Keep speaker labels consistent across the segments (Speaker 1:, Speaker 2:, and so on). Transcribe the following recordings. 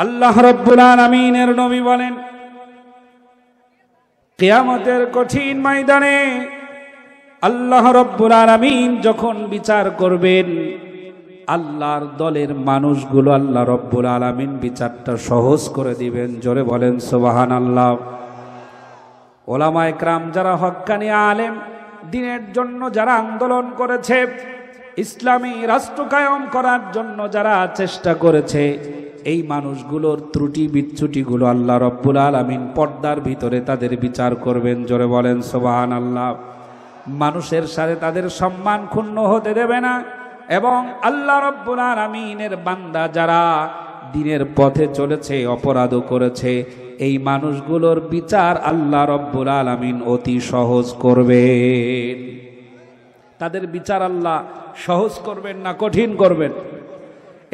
Speaker 1: আল্লাহ রাব্বুল আলামিনের নবী বলেন, কিয়ামতের কঠিন ময়দানে আল্লাহ রাব্বুল আলামিন যখন বিচার করবেন, আল্লাহর দলের মানুষগুলো আল্লাহ রাব্বুল আলামিন বিচারটা সহজ করে দিবেন। জোরে বলেন সুবহানাল্লাহ। ওলামায়ে কেরাম যারা হক্কানি আলেম, দ্বীনের জন্য যারা আন্দোলন করেছে, ইসলামী রাষ্ট্র কায়েম করার জন্য যারা চেষ্টা করেছে, এই মানুষগুলোর ত্রুটি বিচ্যুতিগুলো আল্লাহ রাব্বুল আলামিন পর্দার ভিতরে তাদের বিচার করবেন। জোরে বলেন সুবহানাল্লাহ। মানুষের সাথে তাদের সম্মান ক্ষুণ্ণ হতে দেবে না, এবং আল্লাহ রাব্বুল আলামিনের বান্দা যারা দ্বীনের পথে চলেছে, অপরাধও করেছে, এই মানুষগুলোর বিচার আল্লাহ রাব্বুল আলামিন অতি সহজ করবেন। তাদের বিচার আল্লাহ সহজ করবেন না কঠিন করবেন?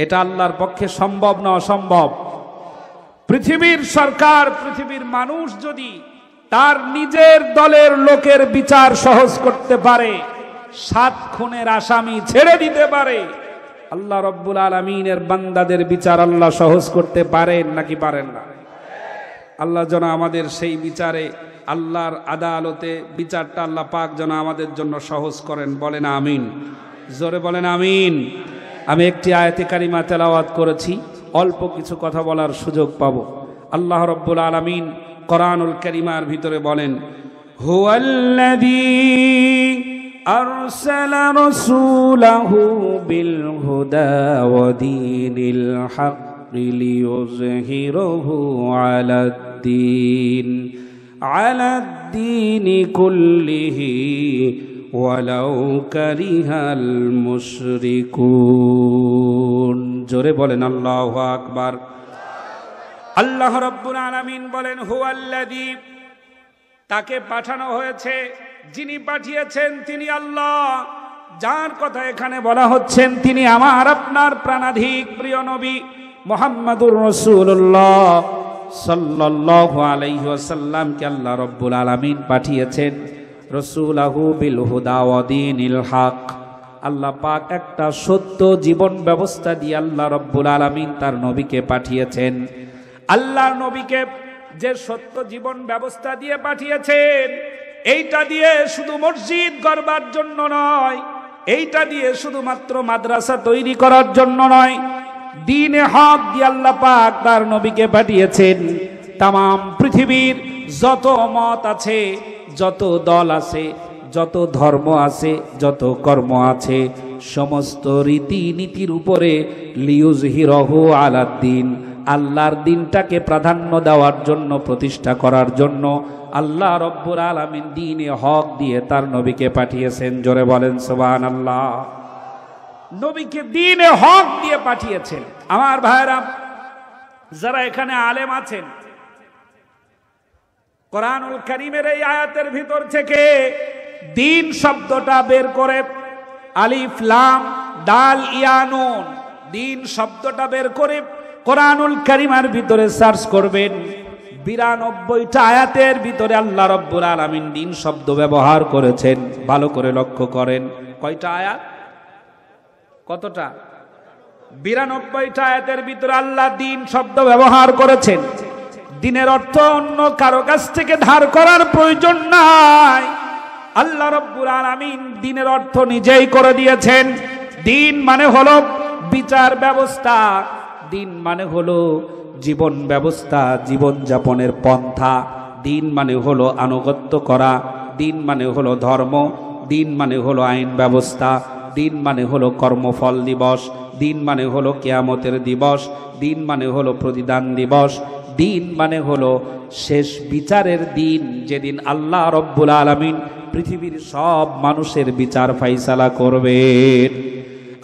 Speaker 1: এটা আল্লাহর পক্ষে সম্ভব না অসম্ভব? পৃথিবীর সরকার, পৃথিবীর মানুষ যদি তার নিজের দলের লোকের বিচার সহজ করতে পারে, 7 খুনের আসামি ছেড়ে দিতে পারে, আল্লাহ রাব্বুল আলামিনের বান্দাদের বিচার আল্লাহ সহজ করতে পারেন নাকি পারেন না? আল্লাহ যেন আমাদের সেই বিচারে, আল্লাহর আদালতে বিচারটা আল্লাহ পাক যেন আমাদের জন্য সহজ করেন। বলেন আমিন। জোরে বলেন আমিন। আমি একটি আয়াতে কারিমা তেলাওয়াত করেছি, অল্প কিছু কথা বলার সুযোগ পাবো। আল্লাহ রাব্বুল আলামিন কোরআনুল কারীমের ভিতরে বলেন, হুয়াল্লাযী আরসালা রাসূলাহু বিল হুদা ওয়া দীনিল হক লিইয়ুযহিরাহু আলাদ-দীনি কুল্লিহি ওয়ালাউ কারিহাল মুশরিকুন। জোরে বলেন আল্লাহু আকবার। আল্লাহ রাব্বুল আলামিন বলেন, হুয়াল্লাযী, তাকে পাঠানো হয়েছে, যিনি পাঠিয়েছেন তিনি আল্লাহ। যার কথা এখানে বলা হচ্ছেন তিনি আমার আপনার প্রাণাধিক প্রিয় নবী মুহাম্মাদুর রাসূলুল্লাহ সাল্লাল্লাহু আলাইহি ওয়াসাল্লামকে আল্লাহ রাব্বুল আলামিন পাঠিয়েছেন রাসূলাহু বিল হুদা ওয়া দীনিল হক। আল্লাহ পাক একটা সত্য জীবন ব্যবস্থা দিয়ে আল্লাহ রাব্বুল আলামিন তার নবীকে পাঠিয়েছেন। আল্লাহর নবীকে যে সত্য জীবন ব্যবস্থা দিয়ে পাঠিয়েছেন, এইটা দিয়ে শুধু মসজিদ গড়বার জন্য নয়, এইটা দিয়ে শুধুমাত্র মাদ্রাসা তৈরি করার জন্য নয়, দ্বীনে হক দিয়ে আল্লাহ পাক তার নবীকে পাঠিয়েছেন। তামাম পৃথিবীর যত মত আছে, যত দল আছে, যত ধর্ম আছে, যত কর্ম আছে, সমস্ত রীতিনীতির উপরে লিইয়ুযহিরাহু আলাদ-দীন, আল্লাহর দ্বীনটাকে প্রাধান্য দেওয়ার জন্য, প্রতিষ্ঠা করার জন্য আল্লাহ রাব্বুল আলামিন দ্বীনে হক দিয়ে তার নবীকে পাঠিয়েছেন। জোরে বলেন সুবহানাল্লাহ। নবীকে দ্বীনে হক দিয়ে পাঠিয়েছেন। আমার ভাইরা যারা এখানে আলেম আছেন, কোরআনুল কারীমের এই আয়াতের ভিতর থেকে দ্বীন শব্দটা বের করে, আলিফ লাম দাল ইয়া নুন, দ্বীন শব্দটা বের করে কোরআনুল কারীমের ভিতরে সার্চ করবেন। 92টা আয়াতের ভিতরে আল্লাহ রাব্বুল আলামিন দ্বীন শব্দ ব্যবহার করেছেন। ভালো করে লক্ষ্য করেন, কয়টা আয়াত? কতটা? 92টা আয়াতের ভিতরে আল্লাহ দ্বীন শব্দ ব্যবহার করেছেন। দ্বীনের অর্থ অন্য কারো কাছ থেকে ধার করার প্রয়োজন নাই। আল্লাহ রাব্বুল আলামিন দ্বীনের অর্থ নিজেই করে দিয়েছেন। দ্বীন মানে হলো বিচার ব্যবস্থা, দ্বীন মানে হলো জীবন ব্যবস্থা, জীবন যাপনের পন্থা। দ্বীন মানে হলো আনুগত্য করা, দ্বীন মানে হলো ধর্ম, দ্বীন মানে হলো আইন ব্যবস্থা, দ্বীন মানে হলো কর্মফল দিবস, দ্বীন মানে হলো কিয়ামতের দিবস, দ্বীন মানে হলো প্রতিদান দিবস, দ্বীন মানে হলো শেষ বিচারের দিন, যেদিন আল্লাহ রাব্বুল আলামিন পৃথিবীর সব মানুষের বিচার ফাইসালা করবেন।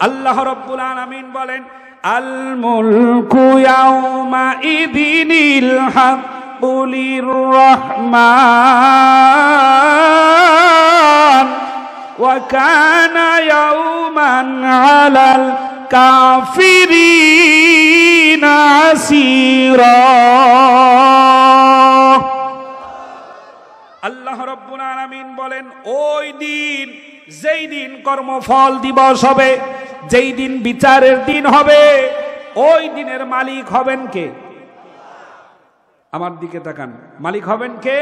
Speaker 1: আল্লাহ রাব্বুল আলামিন বলেন, আল মুলকু ইয়াউমা ইযিনিল হাক্কু লির-রাহমান ওয়া কানা ইয়াউমান আলাল কাফিরিনা আসীরা। আল্লাহ রাব্বুল আলামিন বলেন, ওই দিন, যেই দিন কর্মফল দিবস হবে, যেই দিন বিচারের দিন হবে, ওই দিনের মালিক হবেন কে? আমার দিকে তাকান, মালিক হবেন কে?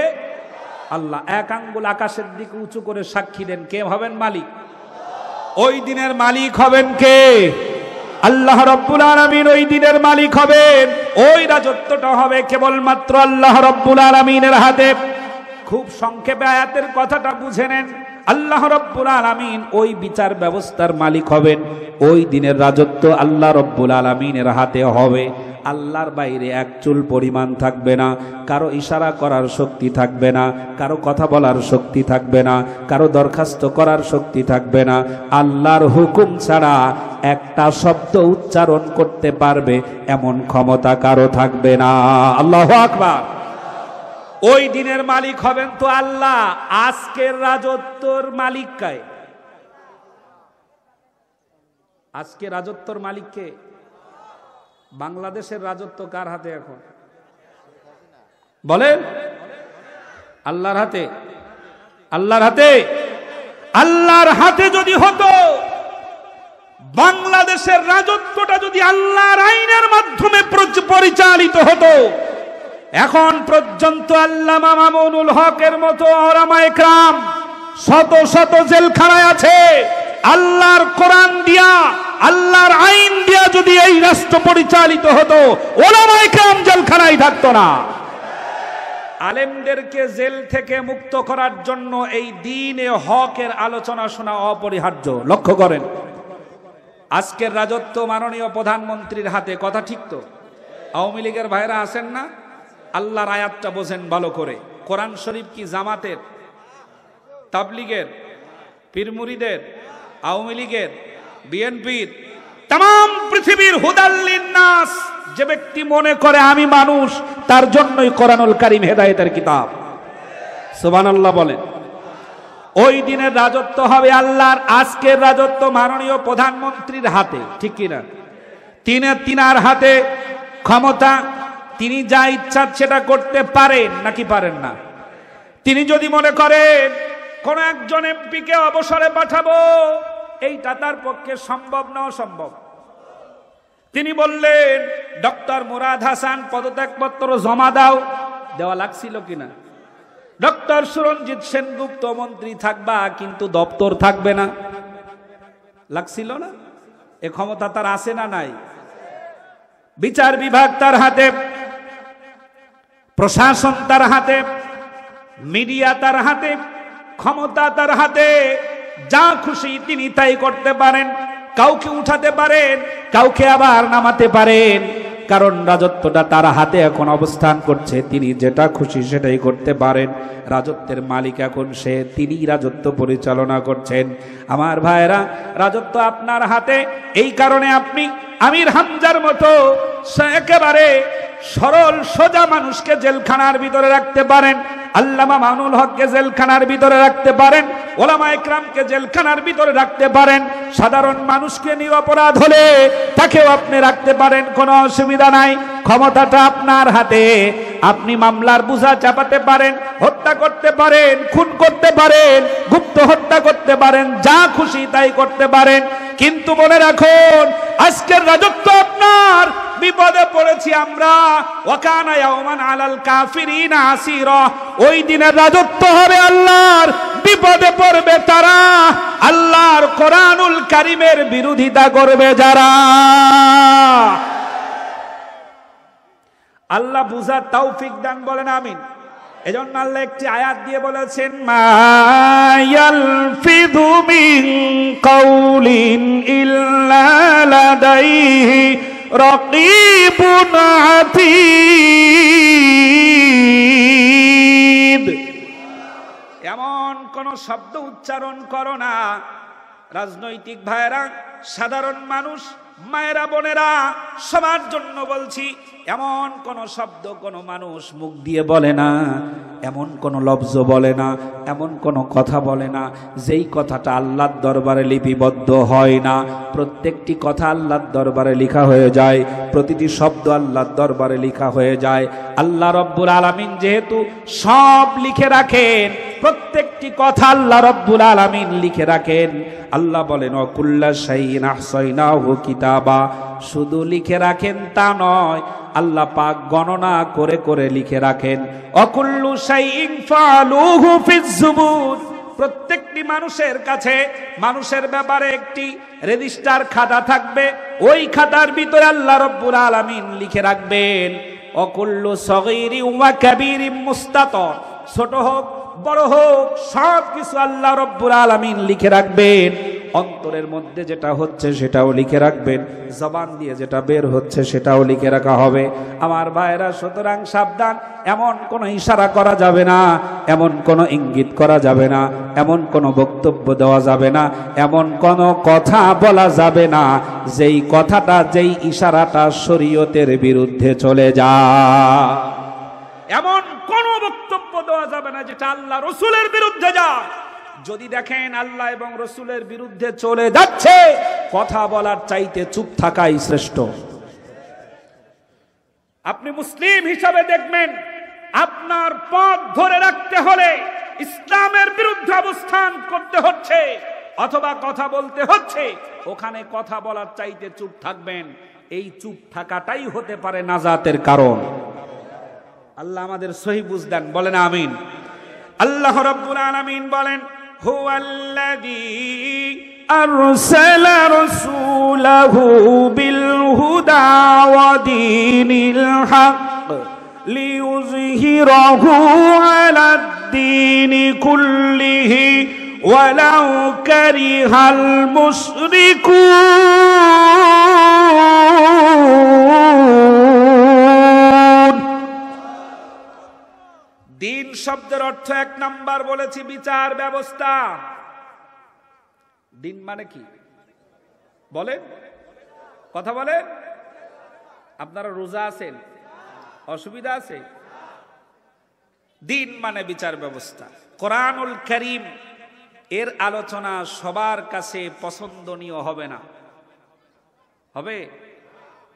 Speaker 1: আল্লাহ। এক আঙ্গুল আকাশের দিকে উঁচু করে সাক্ষী দেন, কে হবেন মালিক? ওই দিনের মালিক হবেন কে? আল্লাহ রব্বুল আলামিন ওই দিনের মালিক হবেন। ওই রাজত্বটা হবে কেবলমাত্র আল্লাহ রব্বুল আলামিনের হাতে। খুব সংক্ষেপে আয়াতের কথাটা বুঝে নেন। আল্লাহ রব্বুল আলামিন ওই বিচার ব্যবস্থার মালিক হবেন। ওই দিনের রাজত্ব আল্লাহ রব্বুল আলামিনের হাতে হবে। আল্লাহর বাইরে এক চুল পরিমাণ থাকবে না, কারো ইশারা করার শক্তি থাকবে না, কারো কথা বলার শক্তি থাকবে না, কারো দরখাস্ত করার শক্তি থাকবে না। আল্লাহর হুকুম ছাড়া একটা শব্দ উচ্চারণ করতে পারবে এমন ক্ষমতা কারো থাকবে না। আল্লাহু আকবার। ওই দিনের মালিক হবেন তো আল্লাহ। আজকের রাজত্বর মালিক কে? আজকে রাজত্বর মালিক কে? বাংলাদেশের রাজত্ব কার হাতে এখন বলেন? আল্লাহর হাতে। আল্লাহর হাতে। আল্লাহর হাতে যদি হতো, বাংলাদেশের রাজত্বটা যদি আল্লাহর আইনের মাধ্যমে পরিচালিত হতো, এখন পর্যন্ত আল্লামা মামুনুল হকের মতো ওলামায়ে কেরাম শত শত জেলখানায় আছে। আল্লাহর কোরআন দিয়া, আল্লাহর আইন দিয়া যদি এই রাষ্ট্র পরিচালিত হতো, ওলামায়ে কেরাম জেলখানায় থাকতো না। আলেমদেরকে জেল থেকে মুক্ত করার জন্য এই দ্বীনে হকের আলোচনা শোনা অপরিহার্য। লক্ষ্য করেন, আজকের রাজত্ব মাননীয় প্রধানমন্ত্রীর হাতে। কথা ঠিক তো? আওয়ামী লীগের ভাইরা আছেন না? আল্লাহর আয়াতটা বোঝেন ভালো করে। কোরআন শরীফ কি জামাতের, তাবলিগের, পীরমুরিদের, আওয়ামী লীগের, বিএনপির? তাম পৃথিবীর হুদাল লিন্নাস। যে ব্যক্তি মনে করে আমি মানুষ, তার জন্যই কোরআনুল কারীম হেদায়েতের কিতাব। সুবহানাল্লাহ বলেন। ওই দিনের রাজত্ব হবে আল্লাহর। আজকের রাজত্ব মাননীয় প্রধানমন্ত্রীর হাতে, ঠিক কিনা? তিনার হাতে ক্ষমতা। তিনি যা ইচ্ছা সেটা করতে পারেন নাকি পারেন না? তিনি যদি মনে করেন কোন একজন এমপিকে অবসরে পাঠাবো, এইটা তার পক্ষে সম্ভব না অসম্ভব। তিনি বললেন ডক্টর মুরাদ হাসান পদত্যাগপত্র জমা দাও, দেওয়া লাগছিল কিনা? ডক্টর সুরঞ্জিত সেনগুপ্ত মন্ত্রী থাকবা, কিন্তু দপ্তর থাকবে না, লাগছিল না? এ ক্ষমতা তার আছে না নাই? বিচার বিভাগ তার হাতে, প্রশাসন তার হাতে, মিডিয়া তার হাতে, ক্ষমতা তার হাতে। যা খুশি তিনি তাই করতে পারেন। কাউকে উঠাতে পারেন, কাউকে আবার নামাতে পারেন, কারণ রাজত্বটা তার হাতে এখন অবস্থান করছে। তিনি যেটা খুশি সেটাই করতে পারেন। রাজত্বের মালিক এখন সে, তিনি রাজত্ব পরিচালনা করছেন। আমার ভাইরা, রাজত্ব আপনার হাতে। এই কারণে আপনি আমির হামজার মতো একেবারে সরল সোজা মানুষকে জেলখানার ভিতরে রাখতে পারেন। আল্লামা মামুনুল হককে জেলখানার ভিতরে রাখতে পারেন, ওলামায়ে কেরামকে জেলখানার ভিতরে রাখতে পারেন। সাধারণ মানুষকে নিরপরাধ হলে তাকেও আপনি রাখতে পারেন, কোনো অসুবিধা নাই। ক্ষমতাটা আপনার হাতে। আপনি মামলার বোঝা চাপাতে পারেন, হত্যা করতে পারেন, খুন করতে পারেন, গুপ্ত হত্যা করতে পারেন, যা খুশি তাই করতে পারেন। কিন্তু মনে রাখুন, আজকের রাজত্ব আপনার। বিপদে পড়েছি আমরা। ওয়াকানা ইয়াওমান আলাল কাফিরিনা আসীরা। ওই দিনের রাজত্ব হবে আল্লাহর। বিপদে পড়বে তারা, আল্লাহর কোরআনুল কারীমের বিরোধিতা করবে যারা। আল্লাহ বুঝার তৌফিক দান, বলেন আমিন। এজন্য আল্লাহ একটি আয়াত দিয়ে বলেছেন, মা ইয়ালফিযু মিন কাউলিন ইল্লা লাদাইহি রাকীবুন আতীদ। এমন কোন শব্দ উচ্চারণ করো না। রাজনৈতিক ভাইরা, সাধারণ মানুষ, মায়েরা, বোনেরা, সবার জন্য বলছি, এমন কোন শব্দ কোন মানুষ মুখ দিয়ে বলে না, এমন কোন লফজ বলে না, এমন কোন কথা বলে না যেই কথাটা আল্লাহর দরবারে লিপিবদ্ধ হয় না। প্রত্যেকটি কথা আল্লাহর দরবারে লেখা হয়ে যায়, প্রতিটি শব্দ আল্লাহর দরবারে লেখা হয়ে যায়। আল্লাহ রব্বুল আলামিন যেহেতু সব লিখে রাখেন, প্রত্যেকটি কথা আল্লাহ রব্বুল আলামিন লিখে রাখেন। আল্লাহ বলেন, ওয়াকুল্লা শাইইন আহসাইনাহু কিতাবা। শুধু লিখে রাখেন তা নয়, আল্লাহ পাক গণনা করে করে লিখে রাখেন। অকুল্লু শাইইন ফালুহু ফিজ জুবুর, প্রত্যেকটি মানুষের কাছে মানুষের ব্যাপারে একটি রেজিস্টার খাতা থাকবে। ওই খাতার ভিতরে আল্লাহ রাব্বুল আলামিন লিখে রাখবেন অকুল্লু সগীরিন ওয়া কাবীরিন মুস্তাতর, ছোট হোক বড় হোক সব কিছু আল্লাহ রাব্বুল আলামিন লিখে রাখবেন। অন্তরের মধ্যে যেটা হচ্ছে সেটাও লিখে রাখবেন, জবান দিয়ে যেটা বের হচ্ছে সেটাও লিখে রাখা হবে। আমার ভাইরা, সুতরাং সাবধান, এমন কোনো ইশারা করা যাবে না, এমন কোনো ইঙ্গিত করা যাবে না, এমন কোনো বক্তব্য দেওয়া যাবে না, এমন কোনো কথা বলা যাবে না যেই কথাটা, যেই ইশারাটা শরীয়তের বিরুদ্ধে চলে যায়। এমন কোন বক্তব্য দেওয়া যাবে না যেটা আল্লাহ রসুলের বিরুদ্ধে যায়। যদি দেখেন আল্লাহ এবং রসুলের বিরুদ্ধে চলে যাচ্ছে, কথা বলার চাইতে চুপ থাকাই শ্রেষ্ঠ। আপনি মুসলিম হিসাবে দেখবেন, আপনার পথ ধরে রাখতে হলে ইসলামের বিরুদ্ধে অবস্থান করতে হচ্ছে অথবা কথা বলতে হচ্ছে, ওখানে কথা বলার চাইতে চুপ থাকবেন। এই চুপ থাকাটাই হতে পারে নাজাতের কারণ। আল্লাহ আমাদের সহি বুঝ দেন, বলেন আমিন। আল্লাহ রাব্বুল আলামিন বলেন হুয়াল্লাযী আরসালা রাসূলাহু বিল হুদা ওয়া দীনিল হক লিইয়ুযহিরাহু আলাদ দীনি কুল্লিহি ওয়ালাউ কারিহাল মুশরিকুন। দিন শব্দের অর্থ এক নাম্বার বলেছি বিচার ব্যবস্থা। দিন মানে কি বলেন, কথা বলেন। আপনারা রোজা আছেন, অসুবিধা আছে? দিন মানে বিচার ব্যবস্থা। কোরআনুল কারীম এর আলোচনা সবার কাছে পছন্দনীয় হবে না, হবে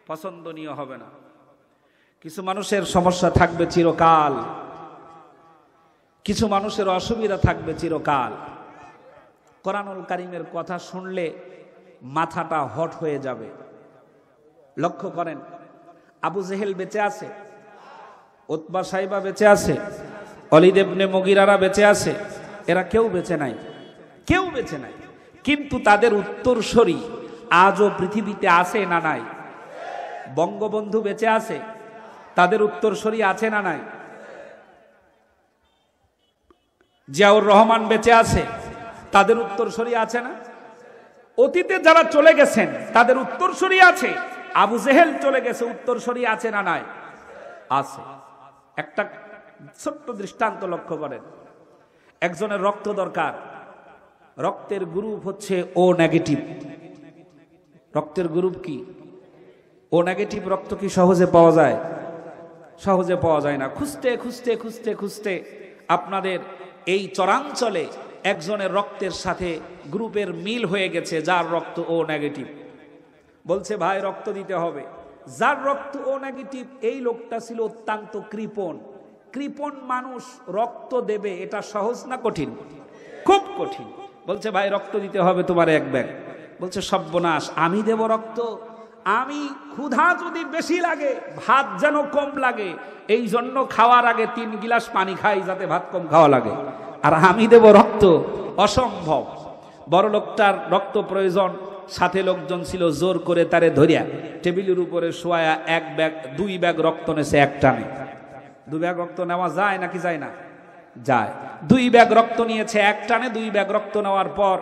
Speaker 1: পছন্দনীয় হবে না। কিছু মানুষের সমস্যা থাকবে চিরকাল, কিছু মানুষের অসুবিধা থাকবে চিরকাল। কোরআনুল কারীমের কথা শুনলে মাথাটা হট হয়ে যাবে। লক্ষ্য করেন, আবু জেহেল বেঁচে আছে, উতবা সাইবা বেঁচে আছে, ওলীদ ইবনে মুগীরারা বেঁচে আছে, এরা কেউ বেঁচে নাই, কেউ বেঁচে নাই। কিন্তু তাদের উত্তরসূরি আজও পৃথিবীতে আছে না নাই? বঙ্গবন্ধু বেঁচে আছে, তাদের উত্তরসূরি আছে না নাই? জিয়াউর রহমান বেঁচে আছে, তাদের উত্তরসূরি আছে না? অতীতে যারা চলে গেছেন তাদের উত্তরসূরি আছে। আবু জেহেল চলে গেছে, উত্তরসূরি আছে না নাই? আছে। একটা ছোট্ট দৃষ্টান্ত লক্ষ্য করেন। একজনের রক্ত দরকার, রক্তের গ্রুপ হচ্ছে ও নেগেটিভ। রক্তের গ্রুপ কি? ও নেগেটিভ রক্ত কি সহজে পাওয়া যায়? সহজে পাওয়া যায় না। খুঁজতে খুঁজতে খুঁজতে খুঁজতে আপনাদের এই চরাঞ্চলে একজনের রক্তের সাথে গ্রুপের মিল হয়ে গেছে, যার রক্ত ও নেগেটিভ। বলছে ভাই রক্ত দিতে হবে। যার রক্ত ও নেগেটিভ এই লোকটা ছিল অত্যন্ত কৃপণ। কৃপণ মানুষ রক্ত দেবে এটা সহজ না কঠিন? খুব কঠিন। বলছে ভাই রক্ত দিতে হবে তোমার এক ব্যাগ। বলছে সর্বনাশ, আমি দেব রক্ত? আমি ক্ষুধা যদি বেশি লাগে, ভাত যেন কম লাগে, এই জন্য খাওয়ার আগে 3 গিলাস পানি খাই যাতে ভাত কম খাওয়া লাগে, আর আমি দেব রক্ত? অসম্ভব। বড় লোকটার রক্ত প্রয়োজন, সাথে লোকজন ছিল, জোর করে তারে ধরিয়া টেবিলের উপরে শোয়া 2 ব্যাগ রক্ত নেছে এক টানে। 2 ব্যাগ রক্ত নেওয়া যায় নাকি যায় না? যায়। 2 ব্যাগ রক্ত নিয়েছে এক টানে। 2 ব্যাগ রক্ত নেওয়ার পর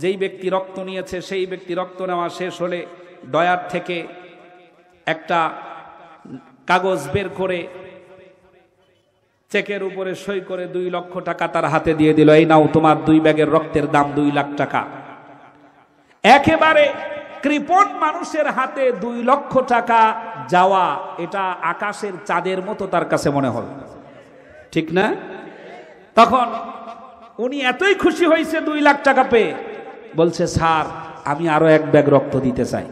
Speaker 1: যেই ব্যক্তি রক্ত নিয়েছে সেই ব্যক্তি রক্ত নেওয়া শেষ হলে ডয়ার থেকে একটা কাগজ বের করে চেকের উপরে সই করে 2 লক্ষ টাকা তার হাতে দিয়ে দিল, এই নাও তোমার 2 ব্যাগের রক্তের দাম 2 লাখ টাকা। একেবারে কৃপণ মানুষের হাতে 2 লক্ষ টাকা যাওয়া, এটা আকাশের চাঁদের মতো তার কাছে মনে হল, ঠিক না? তখন উনি এতই খুশি হয়েছে 2 লাখ টাকা পেয়ে, বলছে স্যার আমি আরো 1 ব্যাগ রক্ত দিতে চাই।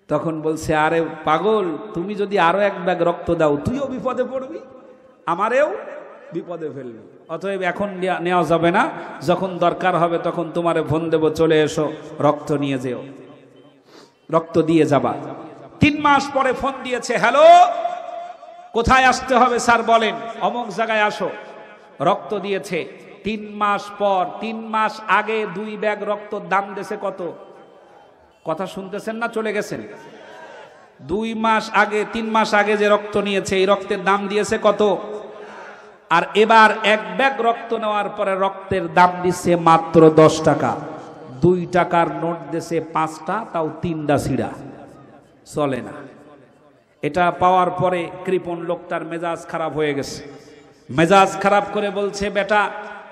Speaker 1: তখন বলছে আরে পাগল, তুমি যদি আরো 1 ব্যাগ রক্ত দাও তুইও বিপদে পড়বি, আমারেও বিপদে ফেলবি। অতএব এখন নেওয়া যাবে না, যখন দরকার হবে তখন তোমারে ফোন দেব, চলে এসো রক্ত নিয়ে যেও, রক্ত দিয়ে যাবা। 3 মাস পরে ফোন দিয়েছে, হ্যালো, কোথায় আসতে হবে স্যার বলেন, অমুক জায়গায় আসো। রক্ত দিয়েছে 3 মাস পর, 3 মাস আগে 2 ব্যাগ রক্ত দাম দিয়েছে কত? কথা শুনতেছেন না চলে গেছেন? 2 মাস আগে, 3 মাস আগে যে রক্ত নিয়েছে এই রক্তের দাম দিয়েছে কত? আর এবার 1 ব্যাগ রক্ত নেওয়ার পরে রক্তের দাম দিচ্ছে মাত্র 10 টাকা। 2 টাকার নোট দিয়েছে 5টা, তাও 3টা ছিঁড়া, চলে না। এটা পাওয়ার পরে কৃপণ লোকটার মেজাজ খারাপ হয়ে গেছে। মেজাজ খারাপ করে বলছে, বেটা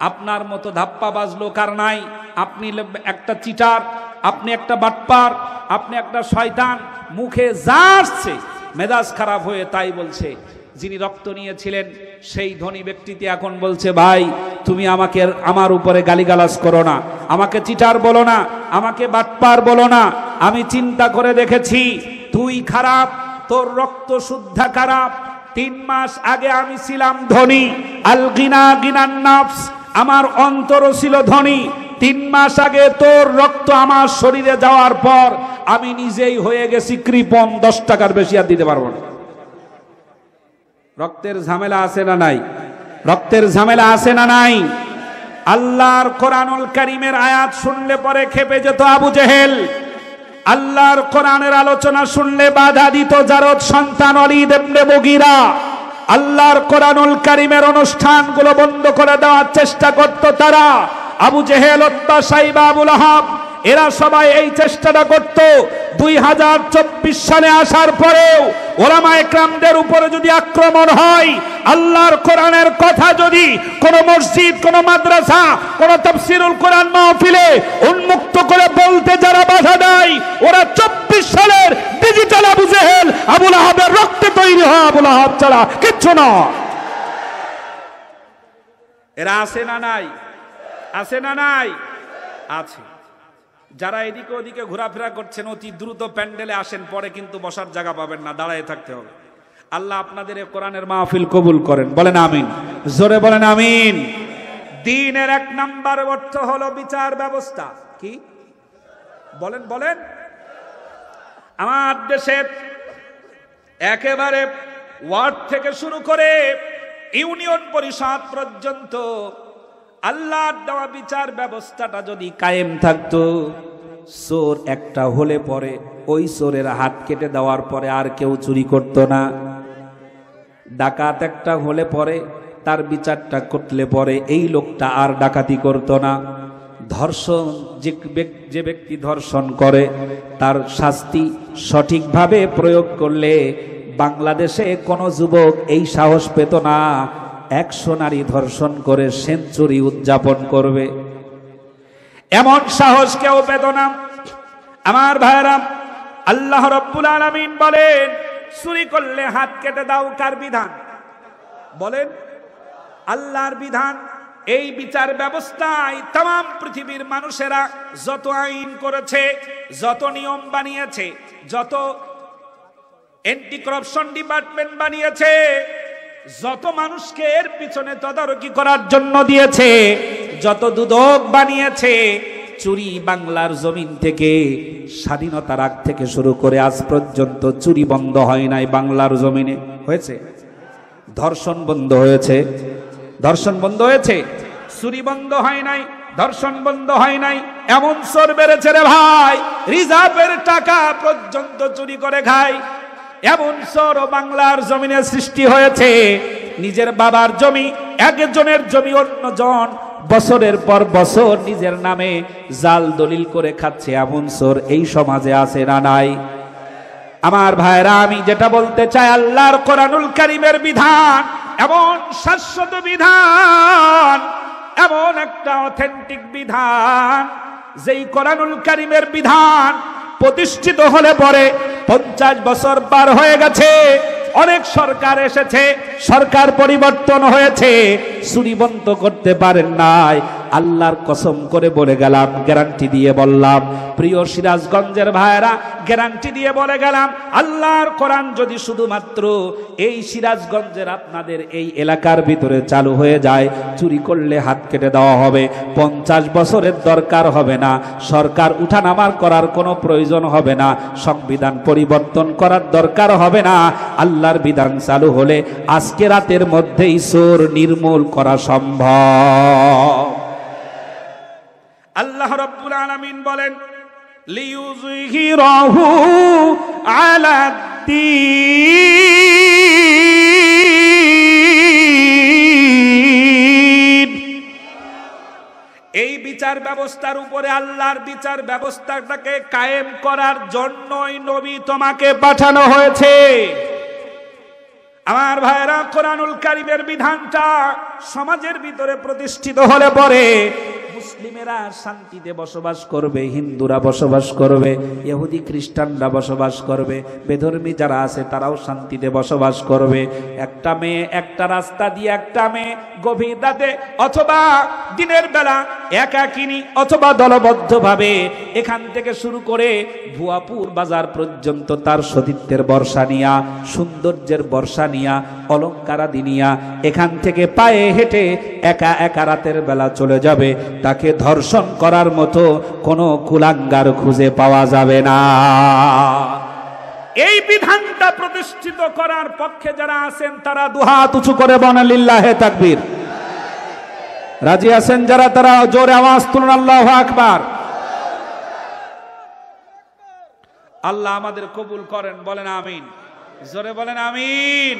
Speaker 1: আপনার মতো ধাপ্পাবাজ লোক আর নাই, আপনি একটা চিটার, আপনি একটা বাটপার, আপনি একটা শয়তান, মুখে যা আসছে মেজাজ খারাপ হয়ে তাই বলছে। যিনি রক্ত নিয়েছিলেন সেই ধনী ব্যক্তিটি এখন বলছে, ভাই তুমি আমাকে আমার উপরে গালিগালাজ করো না, আমাকে চিটার বলো না, আমাকে বাটপার বলো না। আমি চিন্তা করে দেখেছি তুই খারাপ, তোর রক্ত শুদ্ধা খারাপ। 3 মাস আগে আমি ছিলাম ধনী, আল গিনা গিনান নাফস, আমার অন্তরও ছিল ধনী। 3 মাস আগে তোর রক্ত আমার শরীরে যাওয়ার পর আমি নিজেই হয়ে গেছি কৃপণ, 10 টাকার বেশি আর দিতে পারবো না। রক্তের ঝামেলা আছে না নাই? রক্তের ঝামেলা আছে না নাই? আল্লাহর কোরআনুল কারীমের আয়াত শুনলে পরে খেপে যেত আবু জেহেল। আল্লাহর কোরআনের আলোচনা শুনলে বাধা দিত জারদ সন্তান ওয়ালিদ ইবনে মুগীরা। আল্লাহর কোরআনুল কারীমের অনুষ্ঠানগুলো বন্ধ করে দেওয়ার চেষ্টা করত তারা। আবু জেহেল, উতবা, সাইবা, আবু লাহাব এরা সবাই এই চেষ্টাটা করত। 2024 সালে আসার পরেও ওলামায়ে কেরামদের উপরে যদি আক্রমণ হয়, আল্লাহর কোরআনের কথা যদি কোন মসজিদ, কোন মাদ্রাসা, কোন তাফসীরুল কোরআন মাহফিলে উন্মুক্ত করে বলতে যারা বাধা দেয়, ওরা 24 সালের ডিজিটাল আবু জেহেল, আবু লাহাবের রক্তে তৈরি হয় আবু লাহাব ছাড়া কিচ্ছু না। এরা আছে না নাই? আছে না নাই? আছে। যারা এদিকে ওদিকে ঘোরাফেরা করছেন অতি দ্রুত প্যান্ডেলে আসেন, পরে কিন্তু বসার জায়গা পাবেন না, দাঁড়ায় থাকতে হবে। আল্লাহ আপনাদের এই কোরআনের মাহফিল কবুল করেন, বলেন আমিন, জোরে বলেন আমিন। দ্বীনের 1 নাম্বার অর্থ হলো বিচার ব্যবস্থা। কি বলেন? বলেন। আমার দেশের একেবারে ওয়ার্ড থেকে শুরু করে ইউনিয়ন পরিষদ পর্যন্ত আল্লাহর দেওয়া বিচার ব্যবস্থাটা যদি কায়েম থাকতো, চোর একটা হলে পরে ওই চোরের হাত কেটে দেওয়ার পরে আর কেউ চুরি করতো না। ডাকাত একটা হলে পরে তার বিচারটা করলে পরে এই লোকটা আর ডাকাতি করতো না। ধর্ষণ, যে ব্যক্তি ধর্ষণ করে তার শাস্তি সঠিকভাবে প্রয়োগ করলে বাংলাদেশে কোনো যুবক এই সাহস পেত না 100 নারী ধর্ষণ করে সেঞ্চুরি উদযাপন করবে, এমন সাহস কেউ পেত না। আমার ভাইরা, আল্লাহ রাব্বুল আলামিন বলেন, চুরি করলে হাত কেটে দাও। কার বিধান? বলেন, আল্লাহর বিধান। এই বিচার ব্যবস্থায় তাম পৃথিবীর মানুষেরা যত আইন করেছে, যত নিয়ম বানিয়েছে, যত অ্যান্টি করাপশন ডিপার্টমেন্ট বানিয়েছে, যত মানুষকে এর পিছনে তদারকি করার জন্য দিয়েছে, যত দুদক বানিয়েছে, চুরি বাংলার জমিন থেকে স্বাধীনতার আগ থেকে শুরু করে আজ পর্যন্ত চুরি বন্ধ হয় নাই বাংলার জমিনে। হয়েছে? ধর্ষণ বন্ধ হয়েছে, ধর্ষণ বন্ধ হয়েছে, চুরি বন্ধ হয় নাই, ধর্ষণ বন্ধ হয় নাই। এমন চোর বেড়েছে রে ভাই, রিজার্ভের টাকা পর্যন্ত চুরি করে খায়। এমন চোর বাংলার জমিনে সৃষ্টি হয়েছে। নিজের বাবার জমি, একজনের জমি অন্যজন বছরের পর বছর নিজের নামে জাল দলিল করে খাচ্ছে। এমন চোর এই সমাজে আছে না নাই? আমার ভাইরা, আমি যেটা বলতে চাই, আল্লাহর কোরআনুল কারীমের বিধান এমন শাশ্বত বিধান, এমন একটা অথেন্টিক বিধান, যেই কোরআনুল কারীমের বিধান প্রতিষ্ঠিত হলে পরে 50 বছর পার হয়ে গেছে, অনেক সরকার এসেছে, সরকার পরিবর্তন হয়েছে, চুরি বন্ধ করতে পারেন নাই। আল্লাহর কসম করে বলে গেলাম, গ্যারান্টি দিয়ে বললাম, প্রিয় সিরাজগঞ্জের ভাইরা, গ্যারান্টি দিয়ে বলে গেলাম, আল্লাহর কোরআন যদি শুধুমাত্র এই সিরাজগঞ্জের আপনাদের এই এলাকার ভিতরে চালু হয়ে যায়, চুরি করলে হাত কেটে দেওয়া হবে। 50 বছরের দরকার হবে না, সরকার উঠানামার করার কোনো প্রয়োজন হবে না, সংবিধান পরিবর্তন করার দরকার হবে না। আল্লাহর বিধান চালু হলে আজকে রাতের মধ্যেই চোর নির্মূল করা সম্ভব। আল্লাহ রাব্বুল আলামিন বলেন, লিইয়ুযহিরাহু আলাদ্দীন। এই বিচার ব্যবস্থার উপরে, আল্লাহর বিচার ব্যবস্থাটাকে কায়েম করার জন্যই নবী তোমাকে পাঠানো হয়েছে। আমার ভাইরা, কোরআনুল কারীমের বিধানটা সমাজের ভিতরে প্রতিষ্ঠিত হলে পরে মুসলিমেরা শান্তিতে বসবাস করবে, হিন্দুরা বসবাস করবে, ইহুদি খ্রিস্টানরা বসবাস করবে, বেধর্মী যারা আছে তারাও শান্তিতে বসবাস করবে। একটা মেয়ে একটা রাস্তা দিয়ে, একটা মেয়ে গভীর রাতে অথবা দিনের বেলা একাকিনী অথবা দলবদ্ধভাবে এখান থেকে শুরু করে ভুয়াপুর বাজার পর্যন্ত তার সতীত্বের বর্ষা নিয়া, সৌন্দর্যের বর্ষা নিয়া, অলঙ্কারাদি নিয়া এখান থেকে পায়ে হেঁটে একা একা রাতের বেলা চলে যাবে, তাকে ধর্ষণ করার মতো কোনো কুলাঙ্গার খুঁজে পাওয়া যাবে না। এই বিধানটা প্রতিষ্ঠিত করার পক্ষে যারা আছেন তারা দুহাত উঁচু করে বলেন লিল্লাহে তাকবীর। রাজি আছেন যারা, তারা জোরে আওয়াজ তুলুন আল্লাহু আকবার। আল্লাহ আমাদের কবুল করেন, বলেন আমিন। জোরে বলেন আমিন।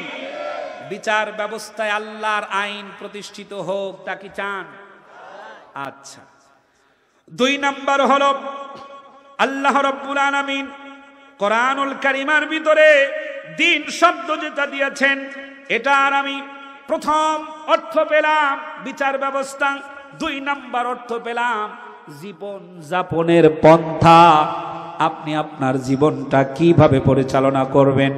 Speaker 1: বিচার ব্যবস্থায় আল্লাহর আইন প্রতিষ্ঠিত হোক, তা কি চান? আচ্ছা, 2 নাম্বার হলো আল্লাহ রাব্বুল আলামিন কোরআনুল কারীমের ভিতরে দিন শব্দ যেটা দিয়েছেন, এটার আমি প্রথম অর্থ পেলাম বিচার ব্যবস্থা, 2 নাম্বার অর্থ পেলাম জীবন যাপনের পন্থা। আপনি আপনার জীবনটা কিভাবে পরিচালনা করবেন,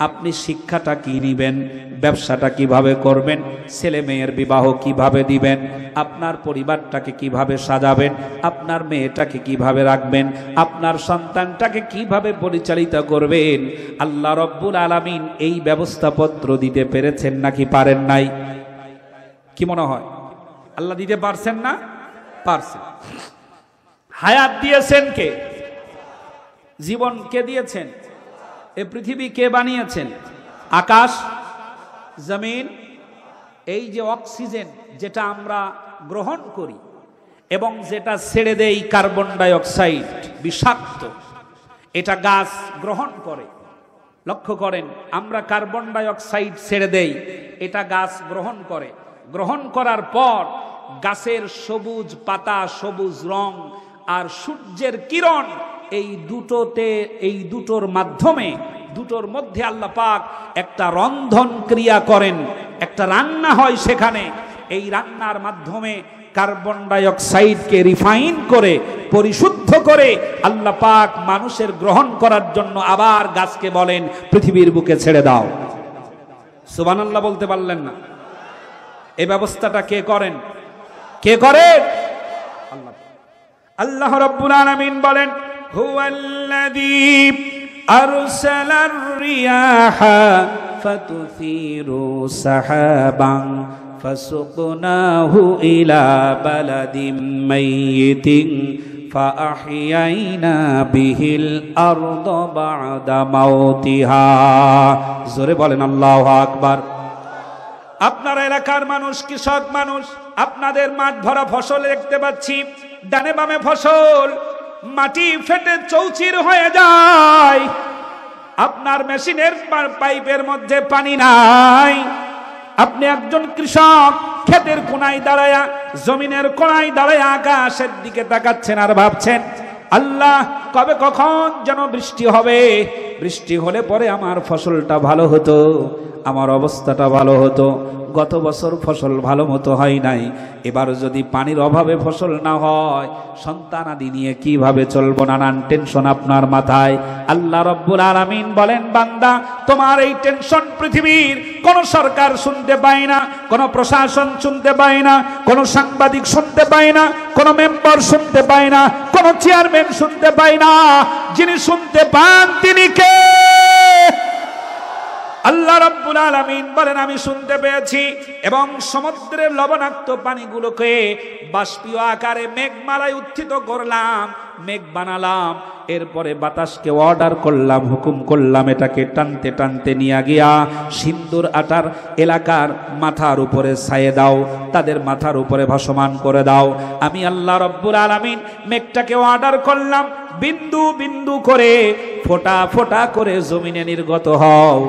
Speaker 1: আপনি শিক্ষাটা কি নিবেন, ব্যবসাটা কিভাবে করবেন, ছেলে মেয়ের বিবাহ কিভাবে দিবেন, আপনার পরিবারটাকে কিভাবে সাজাবেন, আপনার মেয়েটাকে কিভাবে রাখবেন, আপনার সন্তানটাকে কিভাবে পরিচালিত করবেন, আল্লাহ রব্বুল আলামিন এই ব্যবস্থাপত্র দিতে পেরেছেন নাকি পারেন নাই? কি মনে হয় আল্লাহ দিতে পারছেন না? পারছেন। হায়াত দিয়েছেন কে? জীবন কে দিয়েছেন? এ পৃথিবী কে বানিয়েছেন? আকাশ, জমিন, এই যে অক্সিজেন যেটা আমরা গ্রহণ করি এবং যেটা ছেড়ে দেই কার্বন ডাই অক্সাইড বিষাক্ত, এটা গাছ গ্রহণ করে। লক্ষ্য করেন, আমরা কার্বন ডাই অক্সাইড ছেড়ে দেই, এটা গাছ গ্রহণ করে। গ্রহণ করার পর গাছের সবুজ পাতা, সবুজ রং আর সূর্যের কিরণ, এই দুটোর মাধ্যমে, দুটোর মধ্যে আল্লাহ পাক একটা রন্ধন ক্রিয়া করেন, একটা রান্না হয় সেখানে। এই রান্নার মাধ্যমে কার্বন ডাই অক্সাইডকে রিফাইন করে, পরিশুদ্ধ করে আল্লাহ পাক মানুষের গ্রহণ করার জন্য আবার গাছকে বলেন পৃথিবীর বুকে ছেড়ে দাও। সুবহানাল্লাহ বলতে পারলেন না? এই ব্যবস্থাটা কে করেন? কে করেন? আল্লাহ। আল্লাহ রাব্বুল আলামিন বলেন, হুয়াল্লাযী আরসালার রিয়াহা ফাতুসিরু সাহাবান ফাসুকনাহু ইলা বালাদিন মাইয়িতিন ফাআহইয়াইনা বিহিল আরদা বা'দা মাউতিহা। জোরে বলেন আল্লাহু আকবার। আপনার এলাকার মানুষ কৃষক মানুষ, আপনাদের মাঠ ভরা ফসল দেখতে পাচ্ছি, ডানে বামে ফসল, মাটি ফেটে চৌচির হয়ে যায়, আপনার মেশিনের পাইপের মধ্যে পানি নাই। আপনি একজন কৃষক, ক্ষেতের কোনায় দাঁড়ায়া, জমিনের কোনায় দাঁড়ায়া আকাশের দিকে তাকাচ্ছেন আর ভাবছেন, আল্লাহ কবে কখন যেন বৃষ্টি হবে, বৃষ্টি হলে পরে আমার ফসলটা ভালো হতো, আমার অবস্থাটা ভালো হতো। গত বছর ফসল ভালো মতো হয় নাই, এবার যদি পানির অভাবে ফসল না হয়, সন্তানাদি নিয়ে কিভাবে চলবো, নানান টেনশন আপনার মাথায়। আল্লাহ রব্বুল আলামিন বলেন, বান্দা তোমার এই টেনশন পৃথিবীর কোন সরকার শুনতে পায় না, কোন প্রশাসন শুনতে পায় না, কোন সাংবাদিক শুনতে পায় না, কোন মেম্বার শুনতে পায় না, কোন চেয়ারম্যান শুনতে পায় না। যিনি শুনতে পান তিনি কে? আল্লাহ রাব্বুল আলামিন বলেন, আমি শুনতে পেয়েছি এবং সমুদ্রের লবণাক্ত পানিগুলোকে বাষ্পীয় আকারে মেঘমালায় উত্থিত করলাম, মেঘ বানালাম, এরপরে বাতাসকে অর্ডার করলাম, হুকুম করলাম, এটাকে টানতে টানতে নিয়ে গিয়া সিন্দুর আটার এলাকার মাথার উপরে ছায়ে দাও, তাদের মাথার উপরে ভাসমান করে দাও। আমি আল্লাহ রাব্বুল আলামিন মেঘটাকে অর্ডার করলাম, বিন্দু বিন্দু করে ফোঁটা ফোঁটা করে জমিনে নির্গত হও।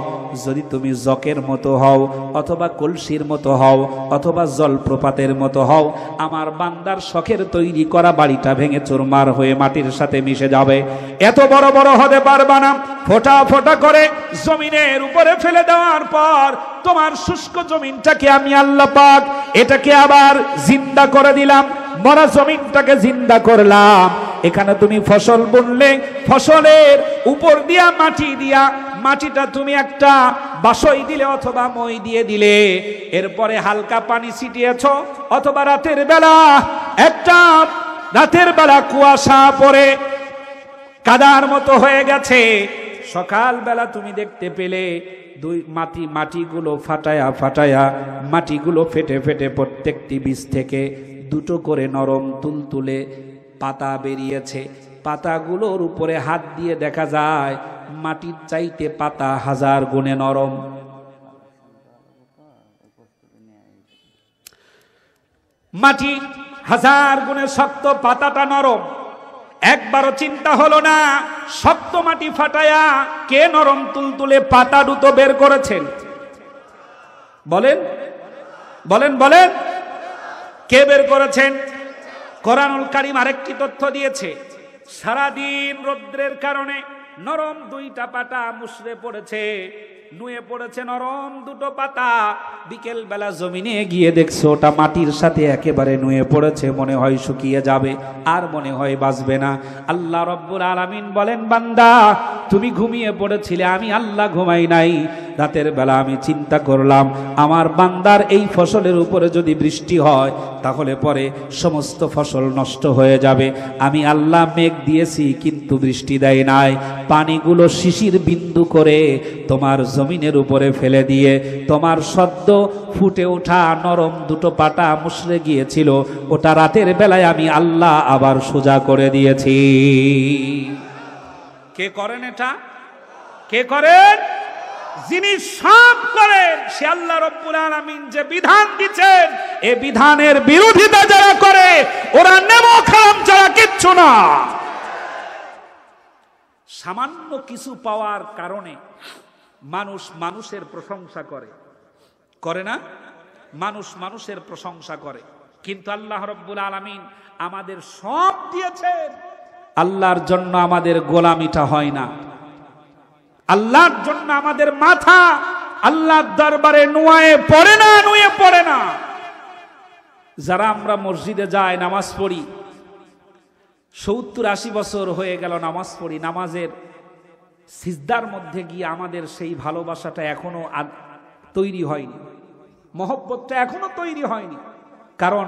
Speaker 1: যদি তুমি জকের মতো হও, অথবা কলসির মতো হও, অথবা জলপ্রপাতের মতো হও, আমার বান্দার শখের তৈরি করা বাড়িটা ভেঙে চুরমার হয়ে মাটির সাথে মিশে যাবে। এত বড় বড় হতে পারবা না। ফোঁটা ফোঁটা করে জমিনের উপরে ফেলে দেওয়ার পর তোমার শুষ্ক জমিনটাকে আমি আল্লাহ পাক এটাকে আবার জিন্দা করে দিলাম, মরা জমিনটাকে জিন্দা করলাম। এখানে তুমি ফসল বুনলে, ফসলের উপর দিয়া মাটি দিয়া, মাটিটা তুমি একটা বাসই দিলে অথবা মই দিয়ে দিলে, এরপরে হালকা পানি ছিটিয়েছ, অথবা রাতের বেলা কুয়াশা পড়ে কাদার মতো হয়ে গেছে, সকাল বেলা তুমি দেখতে পেলে মাটিগুলো ফাটায়া মাটিগুলো ফেটে ফেটে প্রত্যেকটি বীজ থেকে দুটো করে নরম তুলতুলে পাতা বেরিয়েছে। পাতাগুলোর উপরে হাত দিয়ে দেখা যায় মাটির চাইতে পাতা 1000 গুণে নরম। মাটি 1000 গুণে শক্ত, পাতাটা নরম। একবারও চিন্তা হলো না শক্ত মাটি ফাটায়া কে নরম তুলতুলে পাতা দুটো বের করেছেন? বলেন বলেন বলেন, কে বের করেছেন? কোরআনুল কারীম আরেকটি তথ্য দিয়েছে, সারাদিন রৌদ্রের কারণে নরম 2টা পাতা মুষড়ে পড়েছে, নুয়ে পড়েছে নরম 2টো পাতা। বিকেল বেলা জমিনে গিয়ে দেখছো ওটা মাটির সাথে একেবারে নুয়ে পড়েছে, মনে হয় শুকিয়ে যাবে, আর মনে হয় বাঁচবে না। আল্লাহ রব্বুল আলামিন বলেন, বান্দা তুমি ঘুমিয়ে পড়েছিলে, আমি আল্লাহ ঘুমাই নাই। রাতের বেলা আমি চিন্তা করলাম আমার বান্দার এই ফসলের উপরে যদি বৃষ্টি হয় তাহলে পরে সমস্ত ফসল নষ্ট হয়ে যাবে। আমি আল্লাহ মেঘ দিয়েছি কিন্তু বৃষ্টি দেয় নাই, পানিগুলো শিশির বিন্দু করে তোমার জমিনের উপরে ফেলে দিয়ে তোমার সদ্য ফুটে ওঠা নরম 2টো পাতা মুষড়ে গিয়েছিল, ওটা রাতের বেলায় আমি আল্লাহ আবার সোজা করে দিয়েছি। কে করেন এটা? কে করেন? যিনি সব করেন সে আল্লাহ রব্বুল আলামিন। যে বিধান দিচ্ছেন এই বিধানের বিরোধিতা যারা করে ওরা নেমো খারাম ছাড়া কিচ্ছু না। সামান্য কিছু পাওয়ার কারণে মানুষ মানুষের প্রশংসা করে না? মানুষ মানুষের প্রশংসা করে, কিন্তু আল্লাহ রব্বুল আলামিন আমাদের সব দিয়েছেন, আল্লাহর জন্য আমাদের গোলামিটা হয় না। আল্লাহর জন্য আমাদের মাথা আল্লাহর দরবারে নুয়ে পড়ে না। যারা আমরা মসজিদে যাই, নামাজ পড়ি, 70-80 বছর হয়ে গেল নামাজ পড়ি, নামাজের সিজদার মধ্যে গিয়ে আমাদের সেই ভালোবাসাটা এখনো তৈরি হয়নি, মহব্বতটা এখনো তৈরি হয়নি। কারণ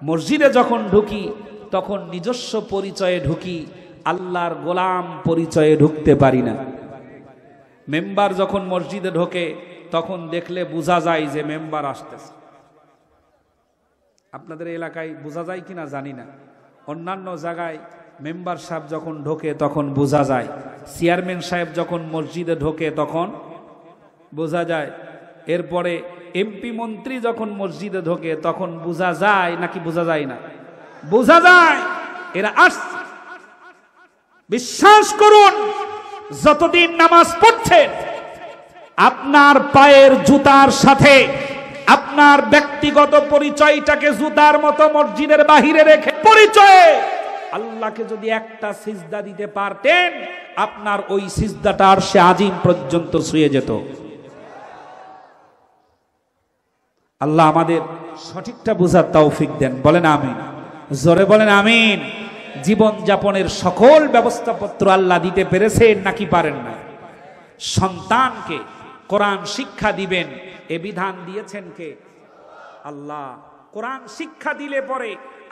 Speaker 1: মসজিদে যখন ঢুকি তখন নিজস্ব পরিচয়ে ঢুকি, আল্লাহর গোলাম পরিচয়ে ঢুকতে পারি না। মেম্বার যখন মসজিদে ঢোকে তখন দেখলে বোঝা যায় যে মেম্বার আসতেছে। আপনাদের এলাকায় বোঝা যায় কিনা জানি না, অন্যান্য জায়গায় মেম্বার সাহেব যখন ঢোকে তখন বোঝা যায়, চেয়ারম্যান সাহেব যখন মসজিদে ঢোকে তখন বোঝা যায়, এরপরে এমপি মন্ত্রী যখন মসজিদে ঢোকে তখন বোঝা যায় নাকি বোঝা যায় না? বোঝা যায় এরা আসছে। বিশ্বাস করুন, যতদিন নামাজ পড়ছেন আপনার পায়ের জুতার সাথে আপনার ব্যক্তিগত পরিচয়টাকে জুতার মতো মসজিদের বাহিরে রেখে পরিচয়ে আল্লাহকে যদি একটা সিজদা দিতে পারতেন, আপনার ওই সিজদাটা আরশে আজিম পর্যন্ত ছুঁয়ে যেত। আল্লাহ আমাদের সঠিকটা বোঝার তৌফিক দেন, বলেন আমিন। জোরে বলেন আমিন। জীবন যাপনের সকল ব্যবস্থাপত্র আল্লাহ দিতে পেরেছেন নাকি পারেন না? সন্তানকে কোরআন শিক্ষা দিবেন এ বিধান দিয়েছেন কে? আল্লাহ। কোরআন শিক্ষা দিলে পরে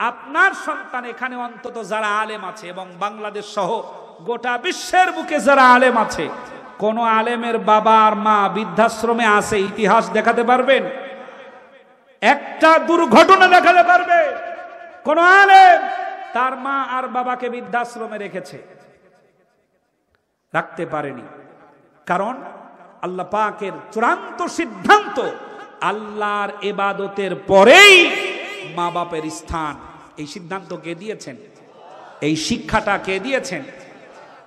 Speaker 1: আপনার সন্তান এখানে অন্তত যারা আলেম আছে এবং বাংলাদেশ সহ গোটা বিশ্বের বুকে যারা আলেম আছে, কোন আলেমের বাবা আর মা বৃদ্ধাশ্রমে আছে ইতিহাস দেখাতে পারবেন? একটা দুর্ঘটনা দেখাতে পারবে কোন আলেম তার মা আর বাবাকে বৃদ্ধাশ্রমে রেখেছে? রাখতে পারেনি। কারণ আল্লাহ পাকের চূড়ান্ত সিদ্ধান্ত, আল্লাহর ইবাদতের পরেই মা বাপের স্থান। এই সিদ্ধান্ত কে দিয়েছেন? এই শিক্ষাটা কে দিয়েছেন?